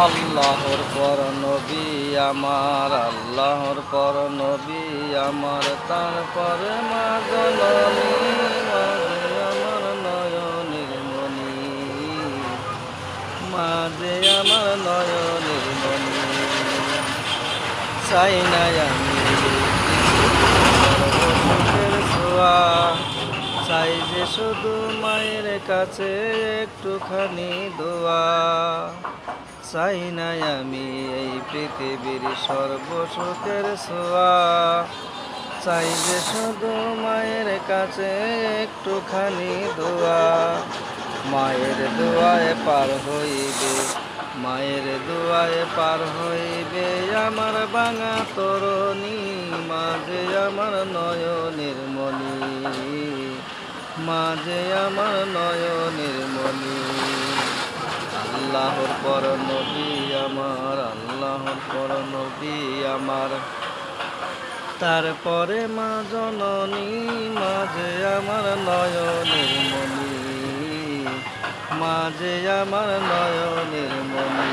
আল্লাহর পর নবী আমার, আল্লাহর পর নবী আমার, তারপরে মা জননী, মাঝে আমার নয়নের মণি, মাঝে আমার নয়নের মণি। চাই নাই আমি সর্বসুখের ছোঁয়া, চাই যে শুধু মায়ের কাছে একটুখানি দোয়া। চাই নাই আমি এই পৃথিবীর সর্বসুখের ছোঁয়া, চাই যে শুধু মায়ের কাছে একটুখানি দোয়া। মায়ের দোয়ায় পার হইবে, মায়ের দোয়ায় পার হইবে আমার ভাঙা তরণী, মাঝে আমার নয়নের মণি, মাঝে আমার নয়নের মণি। আল্লাহর পর নবী আমার, আল্লাহর পর নবী আমার, তারপরে মা জননী, মাঝে আমার নয়নের মণি, মাঝে আমার নয়নের মণি।